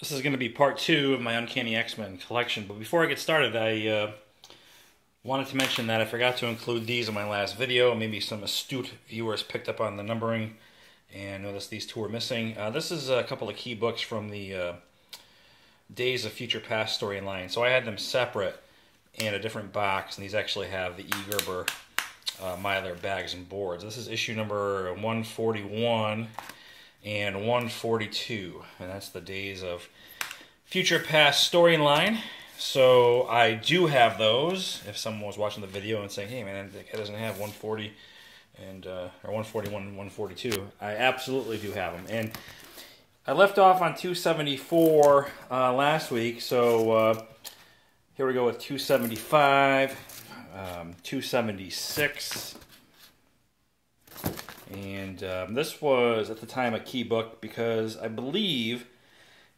This is going to be part 2 of my Uncanny X-Men collection, but before I get started, I wanted to mention that I forgot to include these in my last video. Maybe some astute viewers picked up on the numbering and noticed these two were missing. This is a couple of key books from the Days of Future Past storyline. So I had them separate in a different box, and these actually have the E. Gerber Myler bags and boards. This is issue number 141 and 142, and that's the Days of Future Past storyline. So I do have those. If someone was watching the video and saying, "Hey man, that guy doesn't have 140 and or 141 and 142," I absolutely do have them. And I left off on 274 last week, so here we go with 275, 276. And this was, at the time, a key book because I believe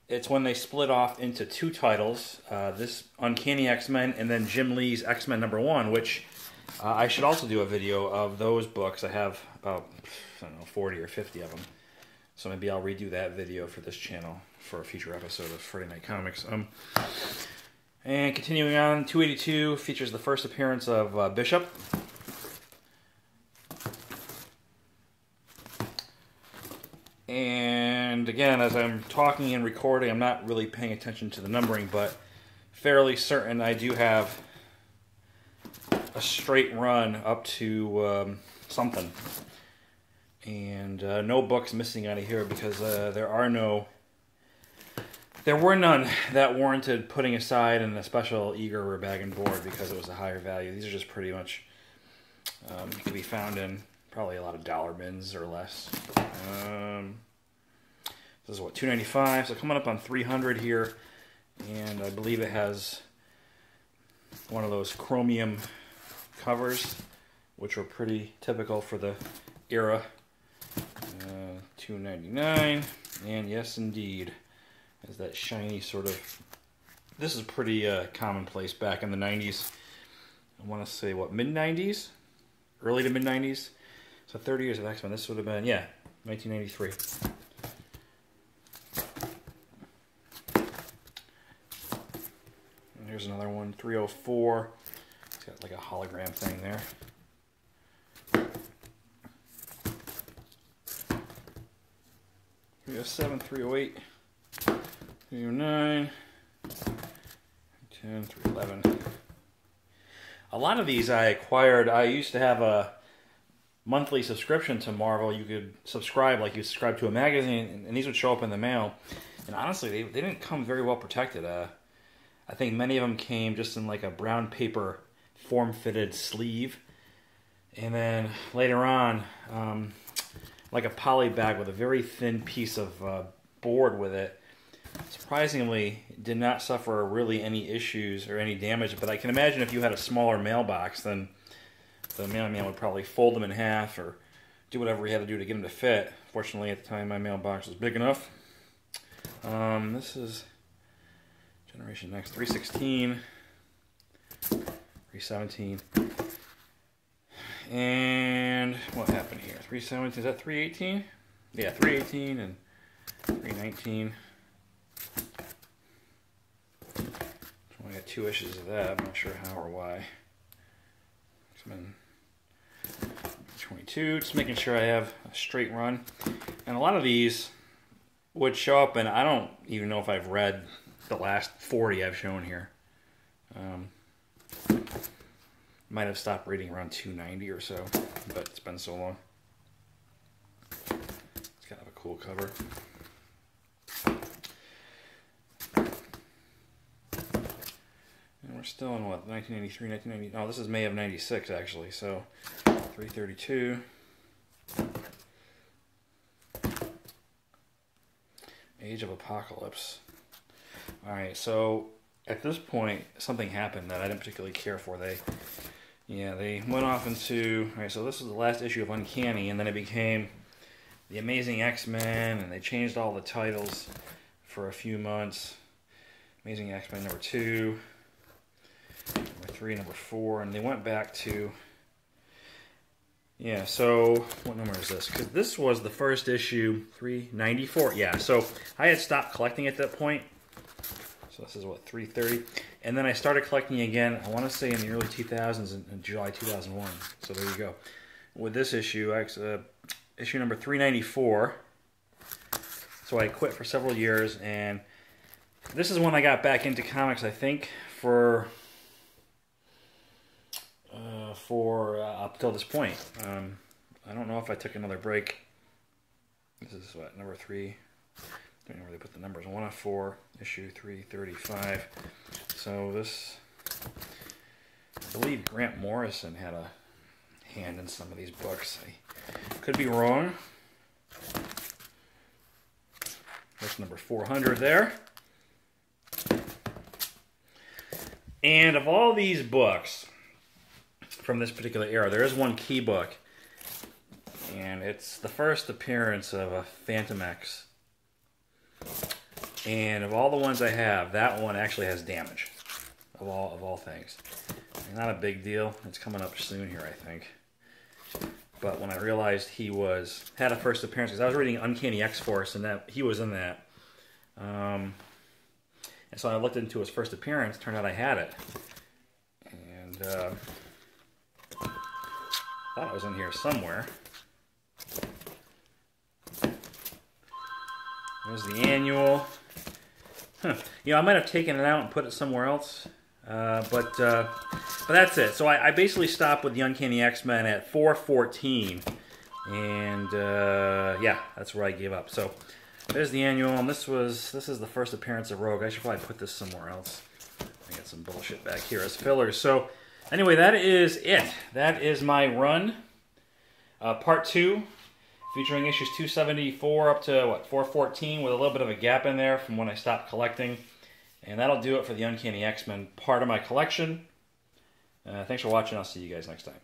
it's when they split off into two titles, this Uncanny X-Men and then Jim Lee's X-Men #1, which I should also do a video of those books. I have about, I don't know, 40 or 50 of them. So maybe I'll redo that video for this channel for a future episode of Friday Night Comics. And continuing on, 282 features the first appearance of Bishop. And again, as I'm talking and recording, I'm not really paying attention to the numbering, but fairly certain I do have a straight run up to something. And no books missing out of here because there were none that warranted putting aside in a special Eager bag and board because it was a higher value. These are just pretty much can be found in probably a lot of dollar bins or less. This is what, $2.95, so coming up on $300 here, and I believe it has one of those chromium covers, which were pretty typical for the era. $2.99, and yes, indeed, has that shiny sort of. This is pretty commonplace back in the 90s. I want to say what, mid-90s, early to mid-90s. So 30 years of X-Men. This would have been, yeah, 1993. And here's another one, 304. It's got like a hologram thing there. 307, 308, 309, 10, 311. A lot of these I acquired. I used to have a monthly subscription to Marvel. You could subscribe like you subscribe to a magazine, and these would show up in the mail. And honestly, they didn't come very well protected. I think many of them came just in like a brown paper form-fitted sleeve. And then later on, like a poly bag with a very thin piece of board with it. Surprisingly, did not suffer really any issues or any damage. But I can imagine if you had a smaller mailbox, then the mailman would probably fold them in half or do whatever he had to do to get them to fit. Fortunately, at the time, my mailbox was big enough. This is Generation Next 316, 317. And what happened here? 317, is that 318? Yeah, 318 and 319. I got 2 issues of that. I'm not sure how or why. X-Men 22, just making sure I have a straight run. And a lot of these would show up, and I don't even know if I've read the last 40 I've shown here. Might have stopped reading around 290 or so, but it's been so long. It's kind of a cool cover. And we're still in what, 1983, 1990? Oh, this is May of 96 actually, so 332. Age of Apocalypse. Alright, so at this point, something happened that I didn't particularly care for. They went off into, alright, so this is the last issue of Uncanny, and then it became The Amazing X-Men, and they changed all the titles for a few months. Amazing X-Men #2, #3, #4, and they went back to, yeah, so what number is this? Because this was the first issue, 394, yeah, so I had stopped collecting at that point. So this is what, 330. And then I started collecting again, I want to say in the early 2000s, in July 2001. So there you go. With this issue, issue number 394. So I quit for several years, and this is when I got back into comics, I think, for up till this point. I don't know if I took another break. This is what, number 3. I don't know where they put the numbers. 104, issue 335. So this, I believe Grant Morrison had a hand in some of these books. I could be wrong. That's number 400 there. And of all these books from this particular era, there is one key book. And it's the first appearance of a Phantom X. And of all the ones I have, that one actually has damage. Of all things. Not a big deal. It's coming up soon here, I think. But when I realized he had a first appearance, because I was reading Uncanny X-Force, and that he was in that. And so I looked into his first appearance. Turned out I had it. And thought it was in here somewhere. There's the annual. Huh. You know, I might have taken it out and put it somewhere else. But that's it. So I basically stopped with the Uncanny X-Men at 414. And yeah, that's where I gave up. So there's the annual, and this is the first appearance of Rogue. I should probably put this somewhere else. I got some bullshit back here as fillers. So anyway, that is it. That is my run. Part 2. Featuring issues 274 up to, what, 414, with a little bit of a gap in there from when I stopped collecting. And that'll do it for the Uncanny X-Men part of my collection. Thanks for watching. I'll see you guys next time.